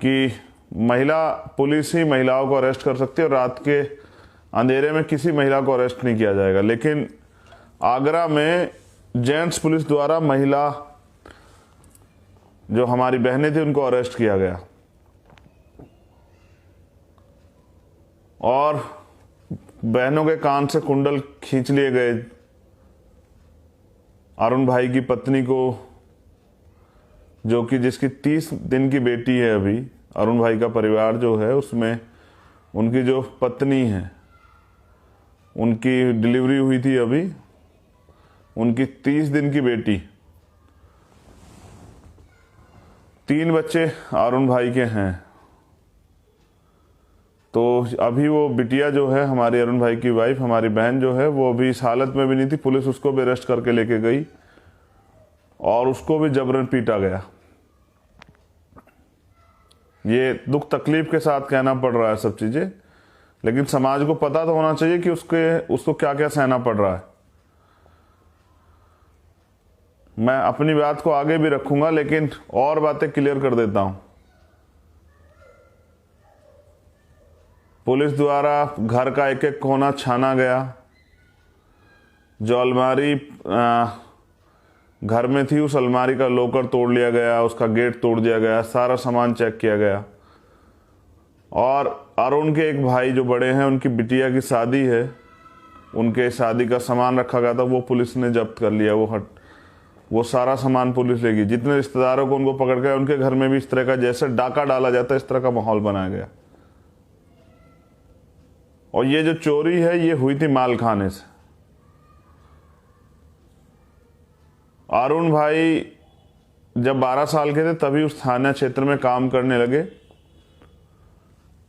कि महिला पुलिस ही महिलाओं को अरेस्ट कर सकती है और रात के अंधेरे में किसी महिला को अरेस्ट नहीं किया जाएगा। लेकिन आगरा में जेंट्स पुलिस द्वारा महिला जो हमारी बहनें थी उनको अरेस्ट किया गया और बहनों के कान से कुंडल खींच लिए गए। अरुण भाई की पत्नी को, जो कि जिसकी 30 दिन की बेटी है, अभी अरुण भाई का परिवार जो है उसमें उनकी जो पत्नी है उनकी डिलीवरी हुई थी, अभी उनकी 30 दिन की बेटी, 3 बच्चे अरुण भाई के हैं। तो अभी वो बिटिया जो है हमारी अरुण भाई की वाइफ, हमारी बहन जो है, वो अभी इस हालत में भी नहीं थी। पुलिस उसको भी अरेस्ट करके लेके गई और उसको भी जबरन पीटा गया। ये दुख तकलीफ के साथ कहना पड़ रहा है सब चीजें, लेकिन समाज को पता तो होना चाहिए कि उसको क्या क्या सहना पड़ रहा है। मैं अपनी बात को आगे भी रखूंगा, लेकिन और बातें क्लियर कर देता हूं। पुलिस द्वारा घर का एक एक कोना छाना गया। जो अलमारी घर में थी उस अलमारी का लॉकर तोड़ लिया गया, उसका गेट तोड़ दिया गया, सारा सामान चेक किया गया। और अरुण के एक भाई जो बड़े हैं, उनकी बिटिया की शादी है, उनके शादी का सामान रखा गया था, वो पुलिस ने जब्त कर लिया। वो सारा सामान पुलिस लेगी। जितने रिश्तेदारों को उनको पकड़ के उनके घर में भी इस तरह का, जैसे डाका डाला जाता है, इस तरह का माहौल बनाया गया। और ये जो चोरी है ये हुई थी मालखाने से। अरुण भाई जब 12 साल के थे तभी उस थाना क्षेत्र में काम करने लगे।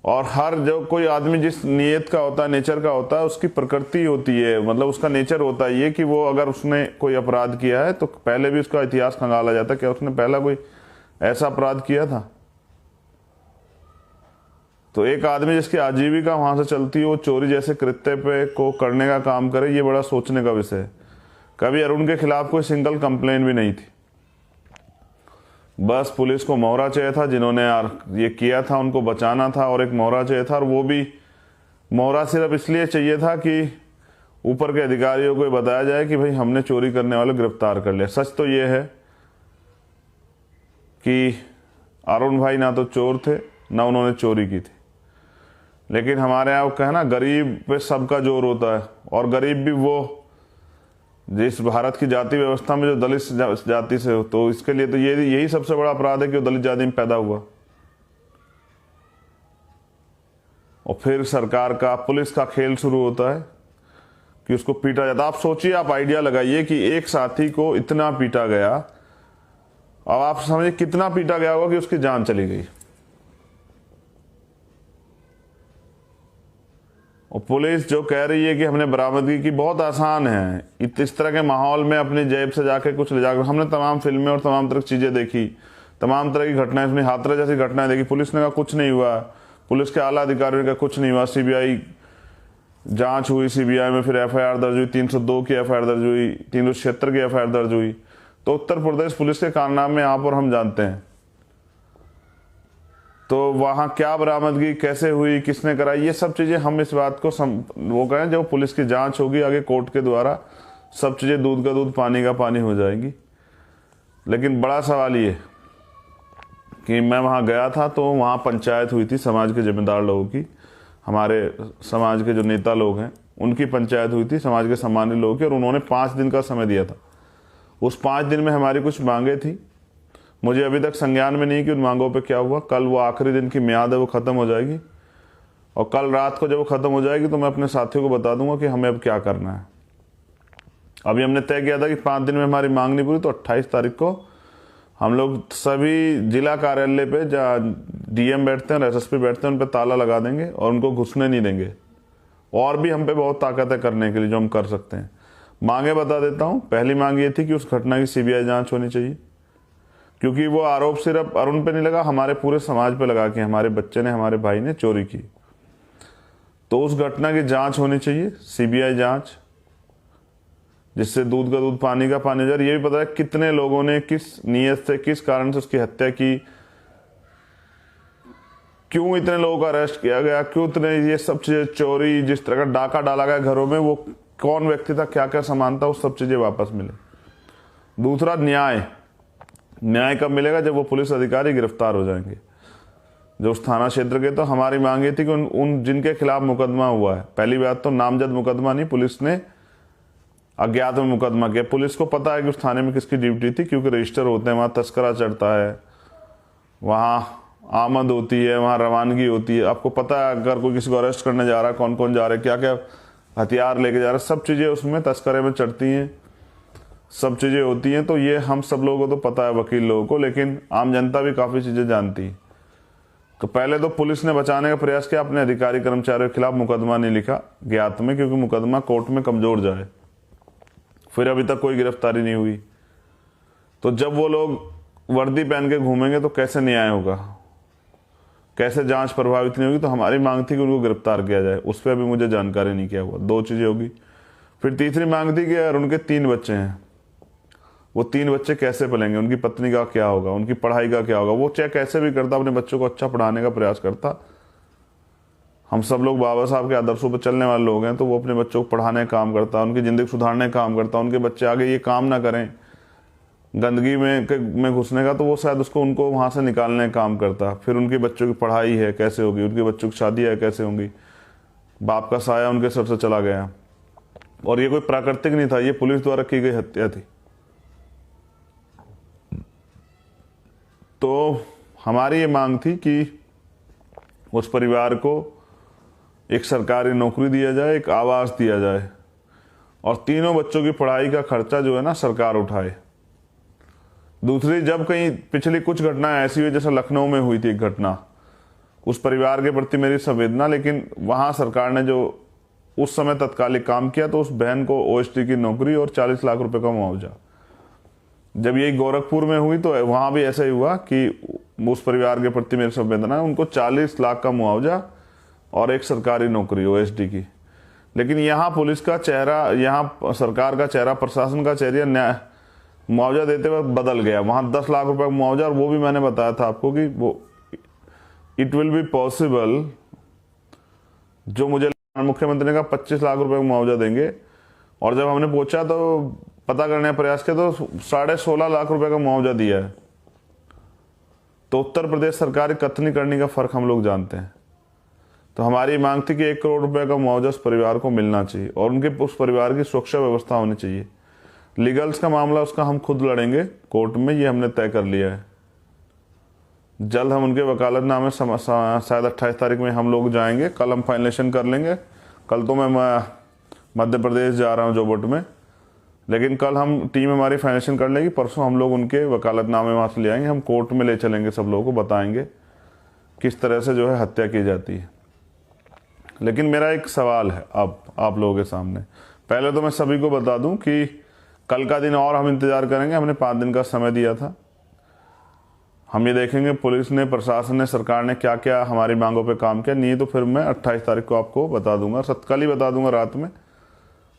और हर जो कोई आदमी जिस नीयत का होता है, नेचर का होता है, उसकी प्रकृति होती है, मतलब उसका नेचर होता है ये कि वो अगर उसने कोई अपराध किया है तो पहले भी उसका इतिहास खंगाला जाता है, क्या उसने पहला कोई ऐसा अपराध किया था। तो एक आदमी जिसकी आजीविका वहां से चलती है, वो चोरी जैसे कृत्य पे को करने का काम करे, ये बड़ा सोचने का विषय है। कभी अरुण के खिलाफ कोई सिंगल कंप्लेन भी नहीं थी। बस पुलिस को मोहरा चाहिए था, जिन्होंने ये किया था उनको बचाना था, और एक मोहरा चाहिए था। और वो भी मोहरा सिर्फ इसलिए चाहिए था कि ऊपर के अधिकारियों को बताया जाए कि भाई हमने चोरी करने वाले गिरफ्तार कर लिया। सच तो ये है कि अरुण भाई ना तो चोर थे, ना उन्होंने चोरी की थी। लेकिन हमारे यहाँ कहना, गरीब पे सबका जोर होता है, और गरीब भी वो जिस भारत की जाति व्यवस्था में जो दलित जाति से हो, तो इसके लिए तो यही सबसे बड़ा अपराध है कि वो दलित जाति में पैदा हुआ। और फिर सरकार का, पुलिस का खेल शुरू होता है कि उसको पीटा जाता। आप सोचिए, आप आइडिया लगाइए कि एक साथी को इतना पीटा गया। अब आप समझिए कितना पीटा गया होगा कि उसकी जान चली गई। और पुलिस जो कह रही है कि हमने बरामदगी की, बहुत आसान है। इस तरह के माहौल में अपनी जेब से जाके कुछ ले जाकर, हमने तमाम फिल्में और तमाम तरह की चीजें देखी, तमाम तरह की घटनाएं सुनी, हाथरस जैसी घटनाएं देखी। पुलिस ने कहा कुछ नहीं हुआ, पुलिस के आला अधिकारियों ने कहा कुछ नहीं हुआ। सीबीआई जांच हुई, सीबीआई में फिर एफआईआर दर्ज हुई, 302 की एफआईआर दर्ज हुई, 376 की एफआईआर दर्ज हुई। तो उत्तर प्रदेश पुलिस के कारनामे आप और हम जानते हैं। तो वहां क्या बरामदगी कैसे हुई, किसने कराई, ये सब चीजें हम इस बात को वो कहें, जब पुलिस की जांच होगी आगे कोर्ट के द्वारा, सब चीजें दूध का दूध पानी का पानी हो जाएगी। लेकिन बड़ा सवाल ये कि मैं वहां गया था तो वहां पंचायत हुई थी समाज के जिम्मेदार लोगों की, हमारे समाज के जो नेता लोग हैं उनकी पंचायत हुई थी, समाज के सामान्य लोगों की। और उन्होंने 5 दिन का समय दिया था। उस 5 दिन में हमारी कुछ मांगे थी। मुझे अभी तक संज्ञान में नहीं कि उन मांगों पे क्या हुआ। कल वो आखिरी दिन की मियाद है, वो खत्म हो जाएगी। और कल रात को जब वो खत्म हो जाएगी तो मैं अपने साथियों को बता दूंगा कि हमें अब क्या करना है। अभी हमने तय किया था कि 5 दिन में हमारी मांग नहीं पूरी तो 28 तारीख को हम लोग सभी जिला कार्यालय पे, जहाँ डीएम बैठते हैं और एसएसपी बैठते हैं, उन पे ताला लगा देंगे और उनको घुसने नहीं देंगे। और भी हम पे बहुत ताकत है करने के लिए, जो हम कर सकते हैं। मांगे बता देता हूँ। पहली मांग ये थी कि उस घटना की सीबीआई जांच होनी चाहिए, क्योंकि वो आरोप सिर्फ अरुण पे नहीं लगा, हमारे पूरे समाज पे लगा कि हमारे बच्चे ने, हमारे भाई ने चोरी की। तो उस घटना की जांच होनी चाहिए, सीबीआई जांच, जिससे दूध का दूध पानी का पानी हो जाए। ये भी पता है कितने लोगों ने किस नीयत से, किस कारण से उसकी हत्या की, क्यों इतने लोगों का अरेस्ट किया गया, क्यों इतने ये सब चीजें, चोरी, जिस तरह का डाका डाला गया घरों में, वो कौन व्यक्ति था, क्या क्या सामान था, वो सब चीजें वापस मिले। दूसरा, न्याय कब मिलेगा? जब वो पुलिस अधिकारी गिरफ्तार हो जाएंगे जो उस थाना क्षेत्र के। तो हमारी मांग ये थी कि उन जिनके खिलाफ मुकदमा हुआ है, पहली बात तो नामजद मुकदमा नहीं, पुलिस ने अज्ञात में मुकदमा किया। पुलिस को पता है कि उस थाने में किसकी ड्यूटी थी, क्योंकि रजिस्टर होते हैं, वहाँ तस्करा चढ़ता है, वहाँ आमद होती है, वहाँ रवानगी होती है। आपको पता है अगर कोई किसी को अरेस्ट करने जा रहा है, कौन कौन जा रहे हैं, क्या क्या हथियार लेके जा रहे हैं, सब चीज़ें उसमें तस्करे में चढ़ती हैं, सब चीज़ें होती हैं। तो ये हम सब लोगों को तो पता है, वकील लोगों को, लेकिन आम जनता भी काफ़ी चीज़ें जानती है। तो पहले तो पुलिस ने बचाने का प्रयास किया, अपने अधिकारी कर्मचारियों के खिलाफ मुकदमा नहीं लिखा ज्ञात में, क्योंकि मुकदमा कोर्ट में कमजोर जाए। फिर अभी तक कोई गिरफ्तारी नहीं हुई। तो जब वो लोग वर्दी पहन के घूमेंगे तो कैसे न्याय होगा, कैसे जांच प्रभावित नहीं होगी। तो हमारी मांग थी कि उनको गिरफ्तार किया जाए, उस पर अभी मुझे जानकारी नहीं किया हुआ। दो चीज़ें होगी। फिर तीसरी मांग थी कि यार उनके 3 बच्चे हैं, वो 3 बच्चे कैसे पलेंगे, उनकी पत्नी का क्या होगा, उनकी पढ़ाई का क्या होगा। वो चाहे कैसे भी करता, अपने बच्चों को अच्छा पढ़ाने का प्रयास करता। हम सब लोग बाबा साहब के आदर्शों पर चलने वाले लोग हैं, तो वो अपने बच्चों को पढ़ाने का काम करता, उनकी ज़िंदगी सुधारने का काम करता, उनके बच्चे आगे ये काम ना करें गंदगी में घुसने का, तो वो शायद उनको वहाँ से निकालने का काम करता। फिर उनके बच्चों की पढ़ाई है कैसे होगी, उनके बच्चों की शादी है कैसे होंगी, बाप का साया उनके सर से चला गया। और ये कोई प्राकृतिक नहीं था, ये पुलिस द्वारा की गई हत्या थी। तो हमारी ये मांग थी कि उस परिवार को एक सरकारी नौकरी दिया जाए, एक आवास दिया जाए, और तीनों बच्चों की पढ़ाई का खर्चा जो है ना सरकार उठाए। दूसरी, जब कहीं पिछली कुछ घटनाएं ऐसी हुई, जैसे लखनऊ में हुई थी एक घटना, उस परिवार के प्रति मेरी संवेदना, लेकिन वहां सरकार ने जो उस समय तत्कालिक काम किया, तो उस बहन को ओएसडी की नौकरी और 40 लाख रुपए का मुआवजा। जब यही गोरखपुर में हुई तो वहां भी ऐसा ही हुआ कि उस परिवार के प्रति मेरी संवेदना, उनको 40 लाख का मुआवजा और एक सरकारी नौकरी ओएसडी की। लेकिन यहाँ पुलिस का चेहरा, यहाँ सरकार का चेहरा, प्रशासन का चेहरा मुआवजा देते वक्त बदल गया। वहाँ 10 लाख रुपए का मुआवजा, और वो भी मैंने बताया था आपको कि वो इट विल बी पॉसिबल, जो मुझे मुख्यमंत्री ने कहा 25 लाख रुपए का मुआवजा देंगे, और जब हमने पूछा तो पता करने का प्रयास किया तो 16.5 लाख रुपए का मुआवजा दिया है। तो उत्तर प्रदेश सरकार की कथनी करने का फर्क हम लोग जानते हैं। तो हमारी मांग थी कि 1 करोड़ रुपए का मुआवजा उस परिवार को मिलना चाहिए, और उनके उस परिवार की सुरक्षा व्यवस्था होनी चाहिए। लीगल्स का मामला उसका हम खुद लड़ेंगे कोर्ट में, ये हमने तय कर लिया है। जल्द हम उनके वकालतनामे शायद 28 तारीख में हम लोग जाएंगे, कल हम फाइनलेशन कर लेंगे। कल तो मैं मध्य प्रदेश जा रहा हूँ जोबट में, लेकिन कल हम टीम हमारी फाइनलेशन कर लेगी, परसों हम लोग उनके वकालतनामे वहाँ से ले आएंगे, हम कोर्ट में ले चलेंगे, सब लोगों को बताएंगे किस तरह से जो है हत्या की जाती है। लेकिन मेरा एक सवाल है अब आप लोगों के सामने। पहले तो मैं सभी को बता दूं कि कल का दिन और हम इंतजार करेंगे, हमने 5 दिन का समय दिया था। हम ये देखेंगे पुलिस ने, प्रशासन ने, सरकार ने क्या क्या हमारी मांगों पे काम किया। नहीं तो फिर मैं 28 तारीख को आपको बता दूंगा, कल ही बता दूंगा रात में,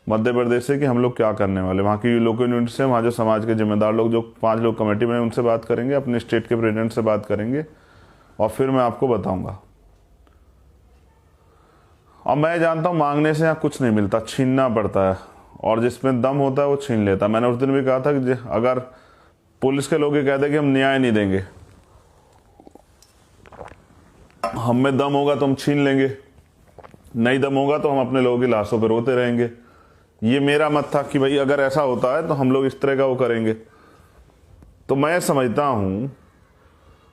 मध्य प्रदेश से, कि हम लोग क्या करने वाले। वहाँ की लोकल यूनिट से, वहाँ जो समाज के जिम्मेदार लोग, जो 5 लोग कमेटी में, उनसे बात करेंगे, अपने स्टेट के प्रेसिडेंट से बात करेंगे, और फिर मैं आपको बताऊंगा। और मैं जानता हूँ मांगने से यहाँ कुछ नहीं मिलता, छीनना पड़ता है, और जिसमें दम होता है वो छीन लेता है। मैंने उस दिन भी कहा था कि अगर पुलिस के लोग ये कहते कि हम न्याय नहीं देंगे, हम में दम होगा तो हम छीन लेंगे, नहीं दम होगा तो हम अपने लोगों की लाशों पर रोते रहेंगे। ये मेरा मत था कि भाई अगर ऐसा होता है तो हम लोग इस तरह का वो करेंगे। तो मैं समझता हूं,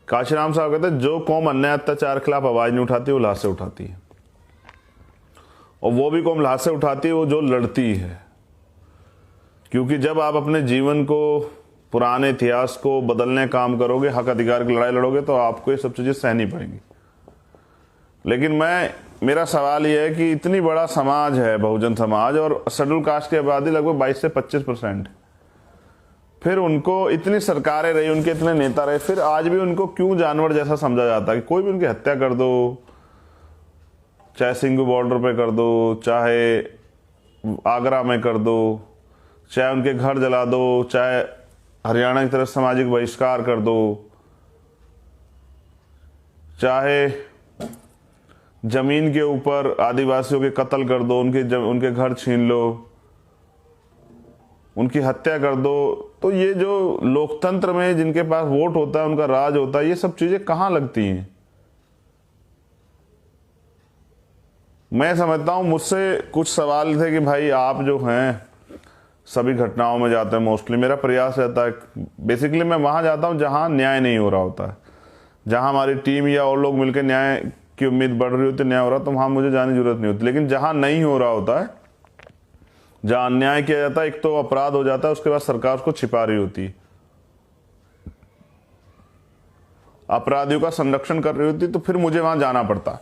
काशीराम साहब कहते हैं जो कौम अन्याय अत्याचार के खिलाफ आवाज नहीं उठाती वो लाश से उठाती है, और वो भी कौम लाश से उठाती है वो जो लड़ती है। क्योंकि जब आप अपने जीवन को, पुराने इतिहास को बदलने का काम करोगे, हक अधिकार की लड़ाई लड़ोगे, तो आपको ये सब चीजें सहनी पड़ेंगी। लेकिन मेरा सवाल यह है कि इतनी बड़ा समाज है बहुजन समाज, और शेड्यूल कास्ट की आबादी लगभग 22 से 25%। फिर उनको इतनी सरकारें रही, उनके इतने नेता रहे, फिर आज भी उनको क्यों जानवर जैसा समझा जाता है कि कोई भी उनकी हत्या कर दो, चाहे सिंघू बॉर्डर पे कर दो, चाहे आगरा में कर दो, चाहे उनके घर जला दो, चाहे हरियाणा की तरफ सामाजिक बहिष्कार कर दो, चाहे जमीन के ऊपर आदिवासियों के कत्ल कर दो, उनके घर छीन लो, उनकी हत्या कर दो। तो ये जो लोकतंत्र में जिनके पास वोट होता है, उनका राज होता है, ये सब चीजें कहां लगती हैं? मैं समझता हूं, मुझसे कुछ सवाल थे कि भाई आप जो हैं सभी घटनाओं में जाते हैं, मोस्टली मेरा प्रयास रहता है, बेसिकली मैं वहां जाता हूं जहां न्याय नहीं हो रहा होता है, जहां हमारी टीम या और लोग मिलकर न्याय की उम्मीद बढ़ रही होती है, न्याय हो रहा, तो वहां मुझे जाने की जरूरत नहीं होती। लेकिन जहां नहीं हो रहा होता है, जहां अन्याय किया जाता है, एक तो अपराध हो जाता है, उसके बाद सरकार उसको छिपा रही होती है, अपराधियों का संरक्षण कर रही होती, तो फिर मुझे वहां जाना पड़ता।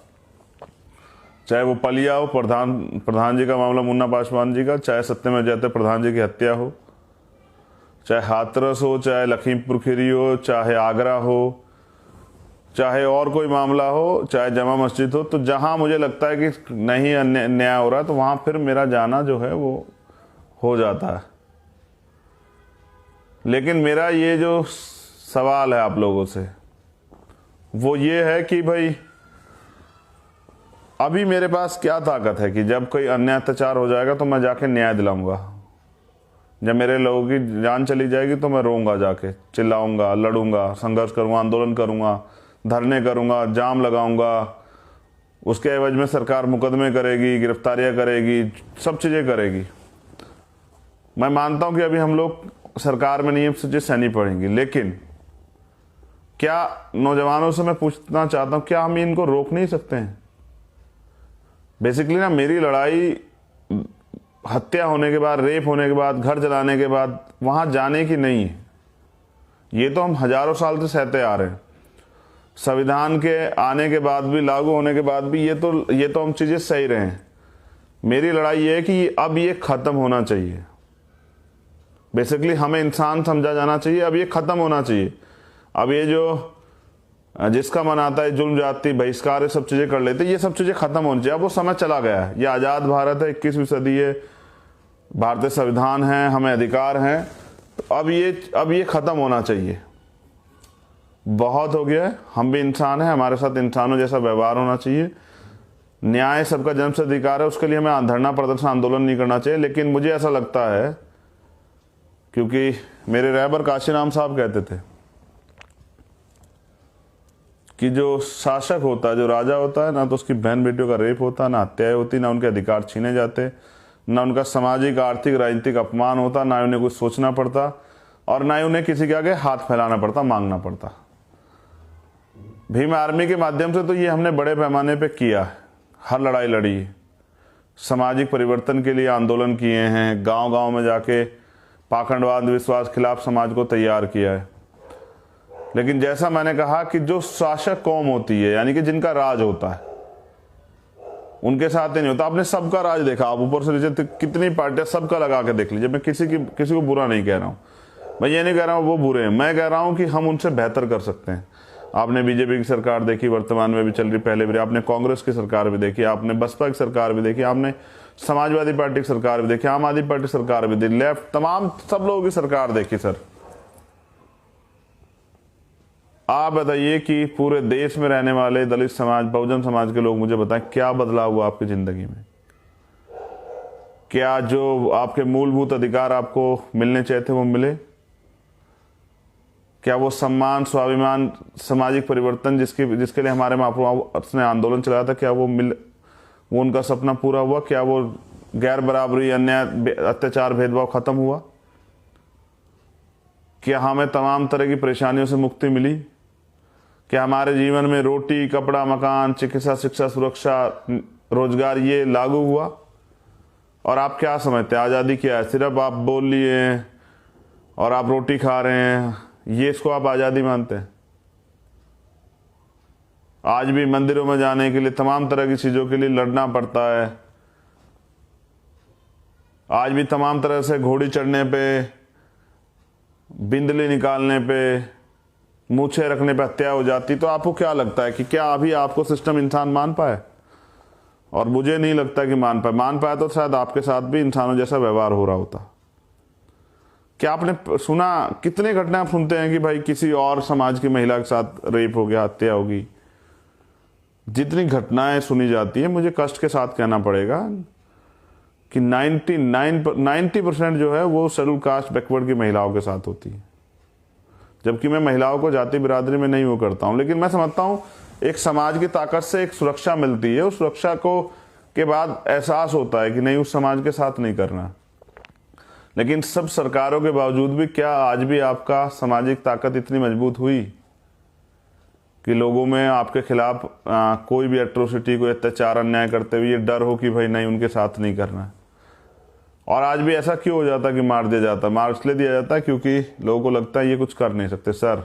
चाहे वो पलिया हो, प्रधान जी का मामला, मुन्ना पासवान जी का, चाहे सत्यमेव जयते प्रधान जी की हत्या हो, चाहे हाथरस हो, चाहे लखीमपुर खीरी हो, चाहे आगरा हो, चाहे और कोई मामला हो, चाहे जमा मस्जिद हो, तो जहां मुझे लगता है कि नहीं न्याय हो रहा, तो वहां फिर मेरा जाना जो है वो हो जाता है। लेकिन मेरा ये जो सवाल है आप लोगों से, वो ये है कि भाई अभी मेरे पास क्या ताकत है कि जब कोई अन्याय अत्याचार हो जाएगा तो मैं जाके न्याय दिलाऊंगा? जब मेरे लोगों की जान चली जाएगी तो मैं रोऊंगा, जाके चिल्लाऊंगा, लड़ूंगा, संघर्ष करूंगा, आंदोलन करूंगा, धरने करूंगा, जाम लगाऊंगा। उसके एवज में सरकार मुकदमे करेगी, गिरफ्तारियां करेगी, सब चीजें करेगी। मैं मानता हूं कि अभी हम लोग सरकार में नहीं, सब चीजें सहनी पड़ेंगी, लेकिन क्या नौजवानों से मैं पूछना चाहता हूं, क्या हम इनको रोक नहीं सकते हैं? बेसिकली ना, मेरी लड़ाई हत्या होने के बाद, रेप होने के बाद, घर जलाने के बाद वहां जाने की नहीं है। ये तो हम हजारों साल से सहते आ रहे हैं, संविधान के आने के बाद भी, लागू होने के बाद भी, ये तो हम चीजें सही रहे हैं। मेरी लड़ाई ये है कि अब ये खत्म होना चाहिए। बेसिकली हमें इंसान समझा जाना चाहिए, अब ये खत्म होना चाहिए। अब ये जो जिसका मन आता है जुल्म जाति बहिष्कार, सब चीजें कर लेते, ये सब चीजें खत्म होनी चाहिए। अब वो समय चला गया है, ये आजाद भारत है, 21वीं सदी है, भारतीय संविधान है, हमें अधिकार हैं, तो अब ये खत्म होना चाहिए। बहुत हो गया है, हम भी इंसान हैं, हमारे साथ इंसानों जैसा व्यवहार होना चाहिए। न्याय सबका जन्म से अधिकार है, उसके लिए हमें धरना प्रदर्शन आंदोलन नहीं करना चाहिए। लेकिन मुझे ऐसा लगता है, क्योंकि मेरे रहबर काशीराम साहब कहते थे कि जो शासक होता है, जो राजा होता है ना, तो उसकी बहन बेटियों का रेप होता, ना हत्याएं होती, ना उनके अधिकार छीने जाते, ना उनका सामाजिक आर्थिक राजनीतिक अपमान होता, ना उन्हें कुछ सोचना पड़ता, और ना ही उन्हें किसी के आगे हाथ फैलाना पड़ता, मांगना पड़ता। भीम आर्मी के माध्यम से तो ये हमने बड़े पैमाने पे किया है, हर लड़ाई लड़ी, सामाजिक परिवर्तन के लिए आंदोलन किए हैं, गांव गांव में जाके पाखंडवाद विश्वास खिलाफ समाज को तैयार किया है। लेकिन जैसा मैंने कहा कि जो शासक कौम होती है, यानी कि जिनका राज होता है, उनके साथ ही नहीं होता। आपने सबका राज देखा, आप ऊपर से नीचे कितनी पार्टियां, सबका लगा के देख लीजिए। मैं किसी को बुरा नहीं कह रहा हूं, मैं ये नहीं कह रहा हूं वो बुरे हैं, मैं कह रहा हूं कि हम उनसे बेहतर कर सकते हैं। आपने बीजेपी की सरकार देखी, वर्तमान में भी चल रही, पहले भी आपने कांग्रेस की सरकार भी देखी, आपने बसपा की सरकार भी देखी, आपने समाजवादी पार्टी की सरकार भी देखी, आम आदमी पार्टी सरकार भी देखी, लेफ्ट तमाम सब लोगों की सरकार देखी। सर आप बताइए कि पूरे देश में रहने वाले दलित समाज, बहुजन समाज के लोग मुझे बताएं, क्या बदलाव हुआ आपकी जिंदगी में? क्या जो आपके मूलभूत अधिकार आपको मिलने चाहिए थे वो मिले? क्या वो सम्मान, स्वाभिमान, सामाजिक परिवर्तन जिसके लिए हमारे महापुरुषों ने आंदोलन चलाया था, क्या वो उनका सपना पूरा हुआ? क्या वो गैर बराबरी, अन्याय, अत्याचार, भेदभाव खत्म हुआ? क्या हमें तमाम तरह की परेशानियों से मुक्ति मिली? क्या हमारे जीवन में रोटी, कपड़ा, मकान, चिकित्सा, शिक्षा, सुरक्षा, रोजगार ये लागू हुआ? और आप क्या समझते हैं आज़ादी क्या है? सिर्फ आप बोल लिए और आप रोटी खा रहे हैं, ये इसको आप आज़ादी मानते हैं? आज भी मंदिरों में जाने के लिए, तमाम तरह की चीज़ों के लिए लड़ना पड़ता है। आज भी तमाम तरह से घोड़ी चढ़ने पे, बिंदली निकालने पे, मूछें रखने पे हत्या हो जाती। तो आपको क्या लगता है कि क्या अभी आपको सिस्टम इंसान मान पाए? और मुझे नहीं लगता कि मान पाया तो शायद आपके साथ भी इंसानों जैसा व्यवहार हो रहा होता। क्या आपने सुना, कितने घटना आप सुनते हैं कि भाई किसी और समाज की महिला के साथ रेप हो गया, हत्या होगी, जितनी घटनाएं सुनी जाती हैं, मुझे कष्ट के साथ कहना पड़ेगा कि 90% जो है वो शेड्यूल कास्ट बैकवर्ड की महिलाओं के साथ होती है। जबकि मैं महिलाओं को जाति बिरादरी में नहीं वो करता हूं, लेकिन मैं समझता हूं एक समाज की ताकत से एक सुरक्षा मिलती है। उस सुरक्षा को के बाद एहसास होता है कि नहीं, उस समाज के साथ नहीं करना। लेकिन सब सरकारों के बावजूद भी क्या आज भी आपका सामाजिक ताकत इतनी मजबूत हुई कि लोगों में आपके खिलाफ कोई भी एट्रोसिटी, कोई अत्याचार, अन्याय करते हुए ये डर हो कि भाई नहीं, उनके साथ नहीं करना। और आज भी ऐसा क्यों हो जाता कि मार दिया जाता? मार इसलिए दिया जाता है क्योंकि लोगों को लगता है ये कुछ कर नहीं सकते। सर,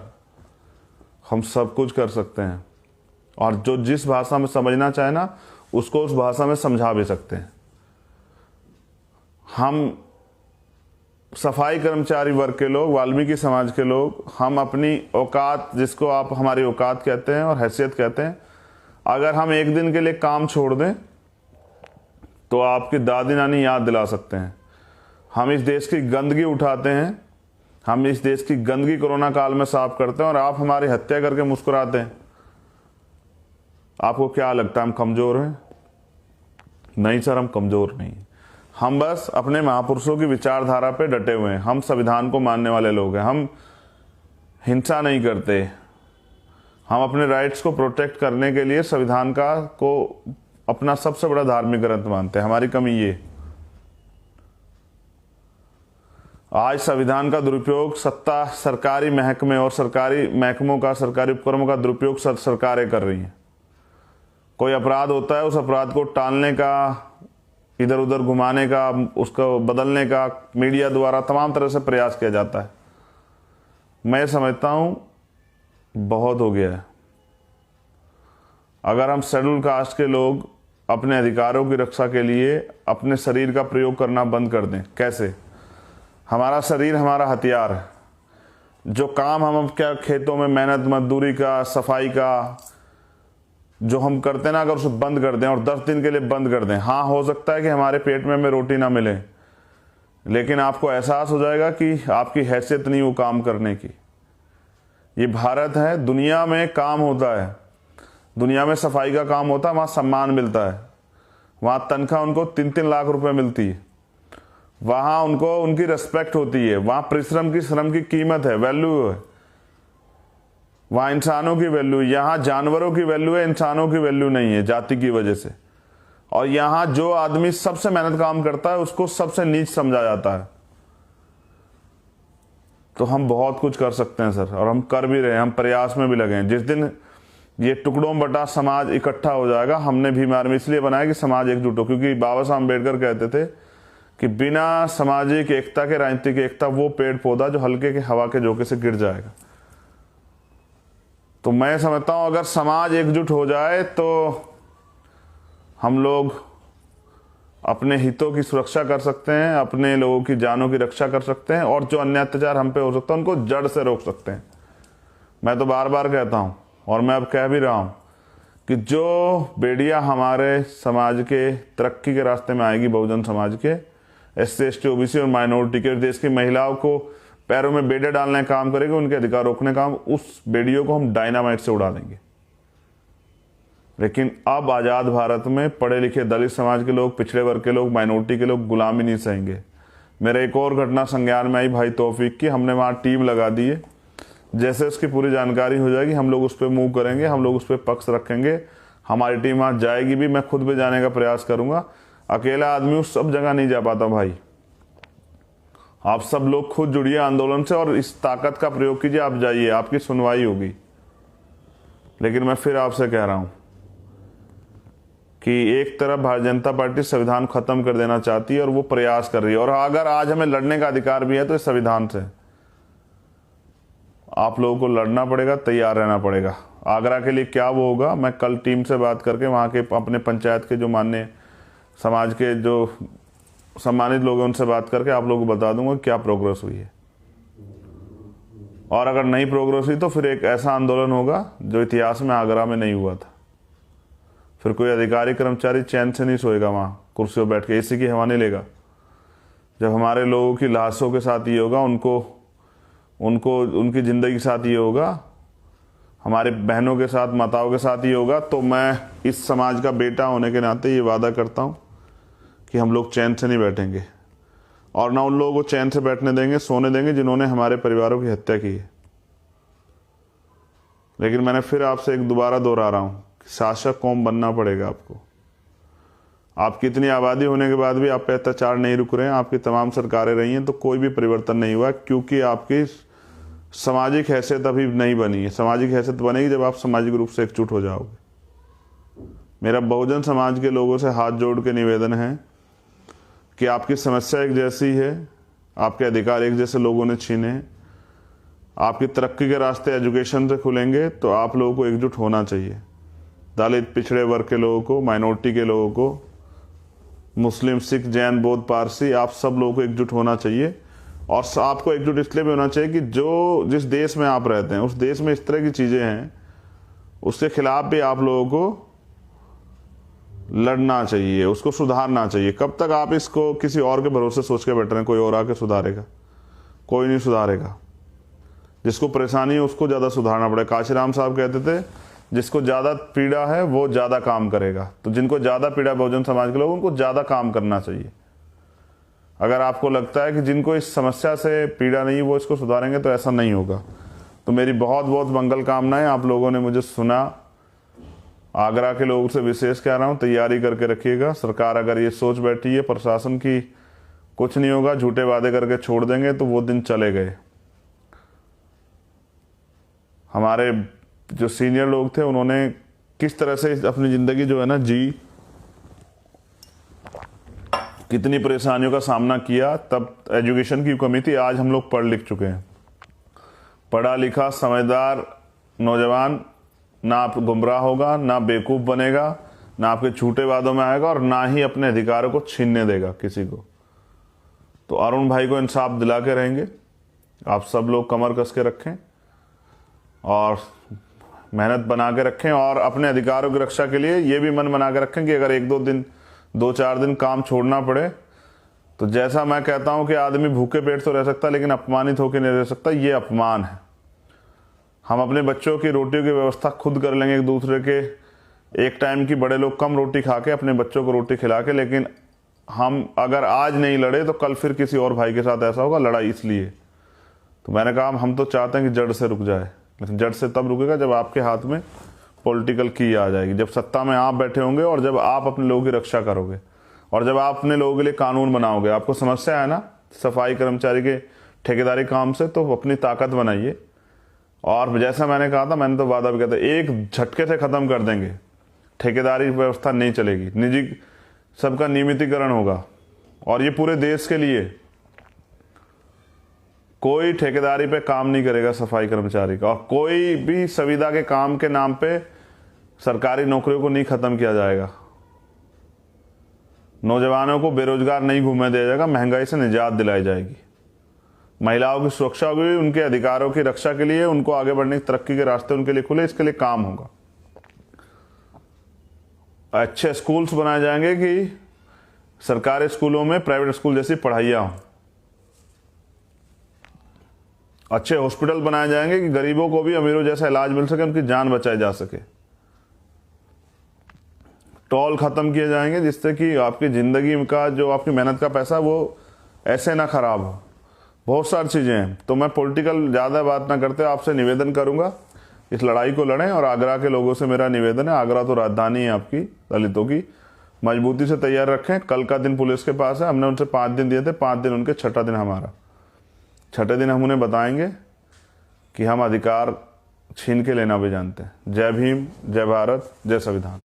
हम सब कुछ कर सकते हैं, और जो जिस भाषा में समझना चाहे ना, उसको उस भाषा में समझा भी सकते हैं। हम सफाई कर्मचारी वर्ग के लोग, वाल्मीकि समाज के लोग, हम अपनी औकात, जिसको आप हमारी औकात कहते हैं और हैसियत कहते हैं, अगर हम एक दिन के लिए काम छोड़ दें तो आपकी दादी नानी याद दिला सकते हैं। हम इस देश की गंदगी उठाते हैं, हम इस देश की गंदगी कोरोना काल में साफ करते हैं, और आप हमारी हत्या करके मुस्कुराते हैं। आपको क्या लगता है हम कमज़ोर हैं? नहीं सर, हम कमज़ोर नहीं। हम बस अपने महापुरुषों की विचारधारा पे डटे हुए हैं। हम संविधान को मानने वाले लोग हैं। हम हिंसा नहीं करते। हम अपने राइट्स को प्रोटेक्ट करने के लिए संविधान को अपना सबसे बड़ा धार्मिक ग्रंथ मानते हैं। हमारी कमी ये, आज संविधान का दुरुपयोग सत्ता, सरकारी महकमे और सरकारी महकमों का, सरकारी उपक्रमों का दुरुपयोग सरकारें कर रही हैं। कोई अपराध होता है, उस अपराध को टालने का, इधर उधर घुमाने का, उसको बदलने का मीडिया द्वारा तमाम तरह से प्रयास किया जाता है। मैं समझता हूं बहुत हो गया है। अगर हम शेड्यूल कास्ट के लोग अपने अधिकारों की रक्षा के लिए अपने शरीर का प्रयोग करना बंद कर दें, कैसे? हमारा शरीर हमारा हथियार है। जो काम हम क्या खेतों में मेहनत मजदूरी का, सफाई का जो हम करते हैं ना, अगर उसे बंद कर दें और 10 दिन के लिए बंद कर दें, हाँ, हो सकता है कि हमारे पेट में हमें रोटी ना मिले, लेकिन आपको एहसास हो जाएगा कि आपकी हैसियत नहीं वो काम करने की। ये भारत है, दुनिया में काम होता है, दुनिया में सफाई का काम होता है, वहाँ सम्मान मिलता है, वहाँ तनख्वाह उनको 3-3 लाख रुपए मिलती है, वहाँ उनको उनकी रिस्पेक्ट होती है, वहाँ परिश्रम श्रम की कीमत है, वैल्यू है, वहाँ इंसानों की वैल्यू। यहाँ जानवरों की वैल्यू है, इंसानों की वैल्यू नहीं है जाति की वजह से। और यहाँ जो आदमी सबसे मेहनत काम करता है उसको सबसे नीच समझा जाता है। तो हम बहुत कुछ कर सकते हैं सर, और हम कर भी रहे हैं, हम प्रयास में भी लगे हैं। जिस दिन ये टुकड़ों बटा समाज इकट्ठा हो जाएगा, हमने भीम आर्मी इसलिए बनाया कि समाज एकजुट हो, क्योंकि बाबा साहब अम्बेडकर कहते थे कि बिना सामाजिक एकता के राजनीतिक एकता वो पेड़ पौधा जो हल्के के हवा के झोंके से गिर जाएगा। तो मैं समझता हूं अगर समाज एकजुट हो जाए तो हम लोग अपने हितों की सुरक्षा कर सकते हैं, अपने लोगों की जानों की रक्षा कर सकते हैं, और जो अन्य अत्याचार हम पे हो सकता है उनको जड़ से रोक सकते हैं। मैं तो बार बार कहता हूं, और मैं अब कह भी रहा हूं, कि जो बेड़ियां हमारे समाज के तरक्की के रास्ते में आएगी, बहुजन समाज के, SC ST OBC और माइनॉरिटी के, देश की महिलाओं को पैरों में बेड़े डालने का काम करेंगे, उनके अधिकार रोकने का काम, उस बेड़ियों को हम डायनामाइट से उड़ा देंगे। लेकिन अब आज़ाद भारत में पढ़े लिखे दलित समाज के लोग, पिछड़े वर्ग के लोग, माइनॉरिटी के लोग गुलामी नहीं सहेंगे। मेरे एक और घटना संज्ञान में आई भाई तौफीक की, हमने वहाँ टीम लगा दी है। जैसे उसकी पूरी जानकारी हो जाएगी हम लोग उस पर मूव करेंगे, हम लोग उस पर पक्ष रखेंगे, हमारी टीम वहाँ जाएगी भी, मैं खुद भी जाने का प्रयास करूँगा। अकेला आदमी उस सब जगह नहीं जा पाता भाई। आप सब लोग खुद जुड़िए आंदोलन से और इस ताकत का प्रयोग कीजिए, आप जाइए, आपकी सुनवाई होगी। लेकिन मैं फिर आपसे कह रहा हूं कि एक तरफ भारतीय जनता पार्टी संविधान खत्म कर देना चाहती है और वो प्रयास कर रही है, और अगर आज हमें लड़ने का अधिकार भी है तो इस संविधान से आप लोगों को लड़ना पड़ेगा, तैयार रहना पड़ेगा। आगरा के लिए क्या वो होगा, मैं कल टीम से बात करके वहाँ के अपने पंचायत के जो मान्य समाज के जो सम्मानित लोग हैं उनसे बात करके आप लोगों को बता दूंगा क्या प्रोग्रेस हुई है। और अगर नहीं प्रोग्रेस हुई तो फिर एक ऐसा आंदोलन होगा जो इतिहास में आगरा में नहीं हुआ था। फिर कोई अधिकारी कर्मचारी चैन से नहीं सोएगा वहाँ कुर्सियों बैठ के, AC की हवा नहीं लेगा। जब हमारे लोगों की लाशों के साथ ये होगा, उनकी ज़िंदगी के साथ ये होगा, हमारे बहनों के साथ, माताओं के साथ ही होगा। तो मैं इस समाज का बेटा होने के नाते ये वादा करता हूँ कि हम लोग चैन से नहीं बैठेंगे और ना उन लोगों को चैन से बैठने देंगे, सोने देंगे जिन्होंने हमारे परिवारों की हत्या की है। लेकिन मैंने फिर आपसे एक दोबारा दोहरा रहा हूँ कि शासक कौम बनना पड़ेगा आपको। आपकी इतनी आबादी होने के बाद भी आप पे अत्याचार नहीं रुक रहे हैं, आपकी तमाम सरकारें रही हैं तो कोई भी परिवर्तन नहीं हुआ, क्योंकि आपकी सामाजिक हैसियत अभी नहीं बनी है। सामाजिक हैसियत बनेगी जब आप सामाजिक रूप से एकजुट हो जाओगे। मेरा बहुजन समाज के लोगों से हाथ जोड़ के निवेदन है कि आपकी समस्या एक जैसी है, आपके अधिकार एक जैसे लोगों ने छीने हैं। आपकी तरक्की के रास्ते एजुकेशन से खुलेंगे तो आप लोगों को एकजुट होना चाहिए। दलित, पिछड़े वर्ग के लोगों को, माइनॉरिटी के लोगों को, मुस्लिम, सिख, जैन, बौद्ध, पारसी, आप सब लोगों को एकजुट होना चाहिए। और आपको एकजुट इसलिए भी होना चाहिए कि जिस देश में आप रहते हैं उस देश में इस तरह की चीज़ें हैं, उसके खिलाफ भी आप लोगों को लड़ना चाहिए, उसको सुधारना चाहिए। कब तक आप इसको किसी और के भरोसे सोच के बैठ रहे हैं कोई और आके सुधारेगा? कोई नहीं सुधारेगा। जिसको परेशानी है उसको ज़्यादा सुधारना पड़ेगा। काशीराम साहब कहते थे जिसको ज़्यादा पीड़ा है वो ज़्यादा काम करेगा। तो जिनको ज़्यादा पीड़ा बहुजन समाज के लोग, उनको ज़्यादा काम करना चाहिए। अगर आपको लगता है कि जिनको इस समस्या से पीड़ा नहीं वो इसको सुधारेंगे तो ऐसा नहीं होगा। तो मेरी बहुत बहुत मंगल कामनाएं। आप लोगों ने मुझे सुना। आगरा के लोगों से विशेष कह रहा हूँ, तैयारी करके रखिएगा। सरकार अगर ये सोच बैठी है प्रशासन की कुछ नहीं होगा, झूठे वादे करके छोड़ देंगे, तो वो दिन चले गए। हमारे जो सीनियर लोग थे उन्होंने किस तरह से अपनी ज़िंदगी जो है ना जी, कितनी परेशानियों का सामना किया, तब एजुकेशन की कमी थी। आज हम लोग पढ़ लिख चुके हैं। पढ़ा लिखा समझदार नौजवान ना आप गुमराह होगा, ना बेवकूफ़ बनेगा, ना आपके झूठे वादों में आएगा और ना ही अपने अधिकारों को छीनने देगा किसी को। तो अरुण भाई को इंसाफ दिला के रहेंगे। आप सब लोग कमर कस के रखें और मेहनत बना के रखें और अपने अधिकारों की रक्षा के लिए ये भी मन बना के रखें कि अगर एक दो चार दिन काम छोड़ना पड़े तो जैसा मैं कहता हूं कि आदमी भूखे पेट तो रह सकता लेकिन अपमानित होकर नहीं रह सकता, ये अपमान है। हम अपने बच्चों की रोटियों की व्यवस्था खुद कर लेंगे, एक दूसरे के एक टाइम की, बड़े लोग कम रोटी खा के अपने बच्चों को रोटी खिला के, लेकिन हम अगर आज नहीं लड़े तो कल फिर किसी और भाई के साथ ऐसा होगा। लड़ाई इसलिए तो मैंने कहा हम तो चाहते हैं कि जड़ से रुक जाए, लेकिन जड़ से तब रुकेगा जब आपके हाथ में पॉलिटिकल की आ जाएगी, जब सत्ता में आप बैठे होंगे और जब आप अपने लोगों की रक्षा करोगे और जब आप अपने लोगों के लिए कानून बनाओगे। आपको समस्या है ना सफाई कर्मचारी के ठेकेदारी काम से, तो अपनी ताकत बनाइए। और जैसा मैंने कहा था, मैंने तो वादा भी किया था, एक झटके से खत्म कर देंगे। ठेकेदारी व्यवस्था नहीं चलेगी, निजी सबका नियमितीकरण होगा। और ये पूरे देश के लिए कोई ठेकेदारी पे काम नहीं करेगा सफाई कर्मचारी का, और कोई भी संविदा के काम के नाम पे सरकारी नौकरियों को नहीं खत्म किया जाएगा। नौजवानों को बेरोजगार नहीं घूमने दिया जाएगा, महंगाई से निजात दिलाई जाएगी। महिलाओं की सुरक्षा होगी, उनके अधिकारों की रक्षा के लिए, उनको आगे बढ़ने की तरक्की के रास्ते उनके लिए खुले, इसके लिए काम होगा। अच्छे स्कूल्स बनाए जाएंगे कि सरकारी स्कूलों में प्राइवेट स्कूल जैसी पढ़ाइयाँ हों। अच्छे हॉस्पिटल बनाए जाएंगे कि गरीबों को भी अमीरों जैसा इलाज मिल सके, उनकी जान बचाई जा सके। टोल खत्म किए जाएंगे जिससे कि आपकी ज़िंदगी का जो आपकी मेहनत का पैसा वो ऐसे ना खराब हो। बहुत सारी चीज़ें हैं। तो मैं पॉलिटिकल ज़्यादा बात ना करते आपसे निवेदन करूंगा, इस लड़ाई को लड़ें। और आगरा के लोगों से मेरा निवेदन है, आगरा तो राजधानी है आपकी दलितों की, मजबूती से तैयार रखें। कल का दिन पुलिस के पास है, हमने उनसे 5 दिन दिए थे, 5 दिन उनके, छठा दिन हमारा। छठे दिन हम उन्हें बताएंगे कि हम अधिकार छीन के लेना भी जानते हैं। जय भीम, जय भारत, जय संविधान।